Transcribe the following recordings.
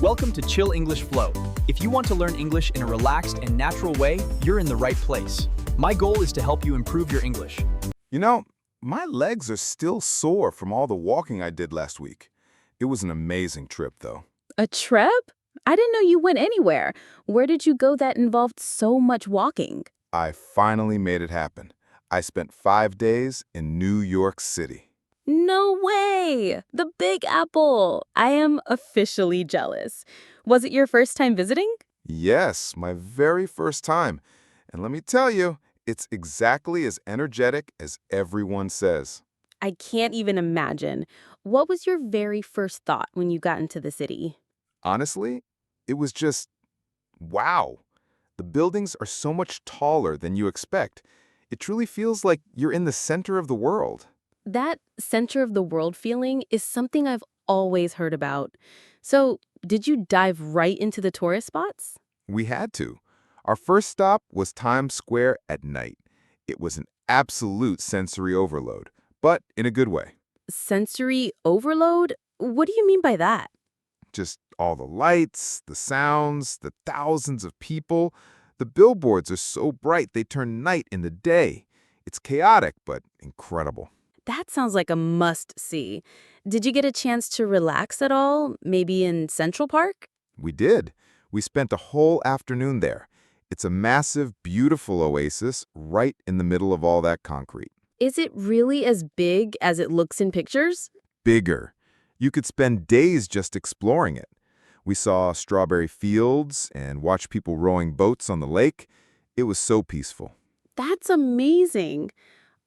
Welcome to Chill English Flow. If you want to learn English in a relaxed and natural way, you're in the right place. My goal is to help you improve your English. You know, my legs are still sore from all the walking I did last week. It was an amazing trip, though. A trip? I didn't know you went anywhere. Where did you go that involved so much walking? I finally made it happen. I spent 5 days in New York City. No way! The Big Apple! I am officially jealous. Was it your first time visiting? Yes, my very first time. And let me tell you, it's exactly as energetic as everyone says. I can't even imagine. What was your very first thought when you got into the city? Honestly, it was just, wow. The buildings are so much taller than you expect. It truly feels like you're in the center of the world. That center of the world feeling is something I've always heard about. So, did you dive right into the tourist spots? We had to. Our first stop was Times Square at night. It was an absolute sensory overload, but in a good way. Sensory overload? What do you mean by that? Just all the lights, the sounds, the thousands of people. The billboards are so bright they turn night into day. It's chaotic, but incredible. That sounds like a must-see. Did you get a chance to relax at all? Maybe in Central Park? We did. We spent a whole afternoon there. It's a massive, beautiful oasis right in the middle of all that concrete. Is it really as big as it looks in pictures? Bigger. You could spend days just exploring it. We saw strawberry fields and watched people rowing boats on the lake. It was so peaceful. That's amazing.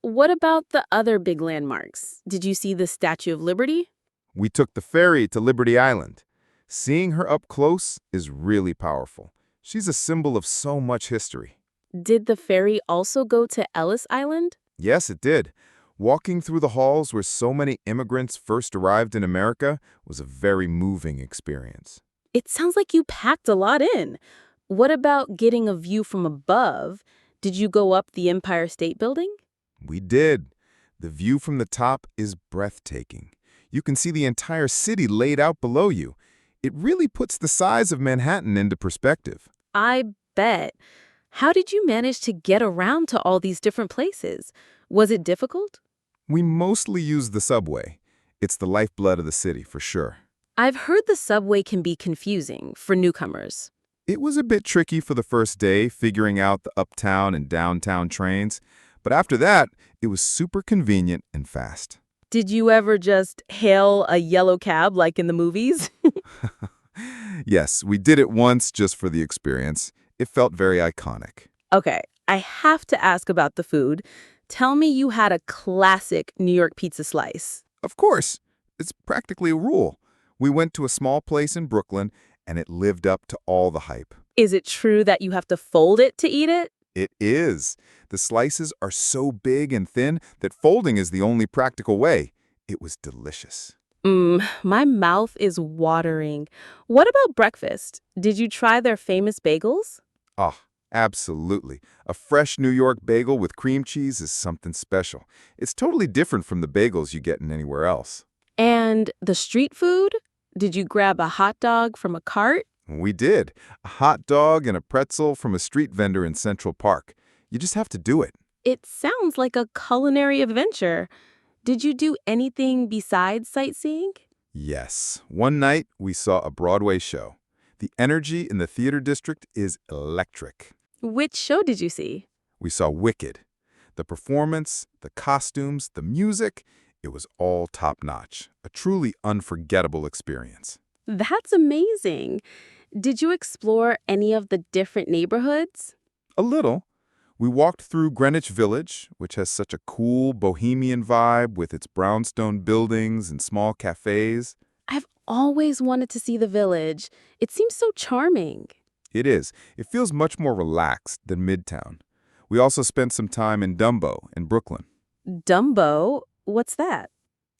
What about the other big landmarks? Did you see the Statue of Liberty? We took the ferry to Liberty Island. Seeing her up close is really powerful. She's a symbol of so much history. Did the ferry also go to Ellis Island? Yes, it did. Walking through the halls where so many immigrants first arrived in America was a very moving experience. It sounds like you packed a lot in. What about getting a view from above? Did you go up the Empire State Building? We did. The view from the top is breathtaking. You can see the entire city laid out below you. It really puts the size of Manhattan into perspective. I bet. How did you manage to get around to all these different places? Was it difficult? We mostly use the subway. It's the lifeblood of the city, for sure. I've heard the subway can be confusing for newcomers. It was a bit tricky for the first day, figuring out the uptown and downtown trains. But after that, it was super convenient and fast. Did you ever just hail a yellow cab like in the movies? Yes, we did it once just for the experience. It felt very iconic. Okay, I have to ask about the food. Tell me you had a classic New York pizza slice. Of course, it's practically a rule. We went to a small place in Brooklyn, and it lived up to all the hype. Is it true that you have to fold it to eat it? It is. The slices are so big and thin that folding is the only practical way. It was delicious. My mouth is watering. What about breakfast? Did you try their famous bagels? Ah, absolutely. A fresh New York bagel with cream cheese is something special. It's totally different from the bagels you get in anywhere else. And the street food? Did you grab a hot dog from a cart? We did. A hot dog and a pretzel from a street vendor in Central Park. You just have to do it. It sounds like a culinary adventure. Did you do anything besides sightseeing? Yes. One night, we saw a Broadway show. The energy in the theater district is electric. Which show did you see? We saw Wicked. The performance, the costumes, the music, it was all top-notch. A truly unforgettable experience. That's amazing. Did you explore any of the different neighborhoods? A little. We walked through Greenwich Village, which has such a cool bohemian vibe with its brownstone buildings and small cafes. I've always wanted to see the village. It seems so charming. It is. It feels much more relaxed than Midtown. We also spent some time in Dumbo in Brooklyn. Dumbo? What's that?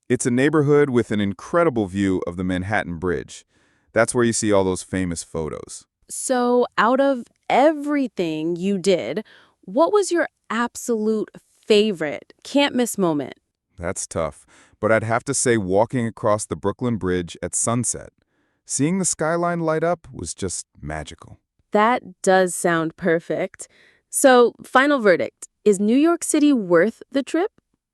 It's a neighborhood with an incredible view of the Manhattan Bridge. That's where you see all those famous photos. So, out of everything you did, what was your absolute favorite, can't miss moment? That's tough, but I'd have to say walking across the Brooklyn Bridge at sunset. Seeing the skyline light up was just magical. That does sound perfect. So, final verdict. Is New York City worth the trip?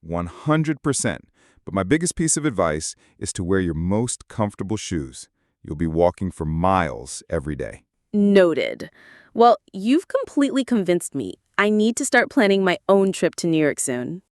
100%. But my biggest piece of advice is to wear your most comfortable shoes. You'll be walking for miles every day. Noted. Well, you've completely convinced me. I need to start planning my own trip to New York soon.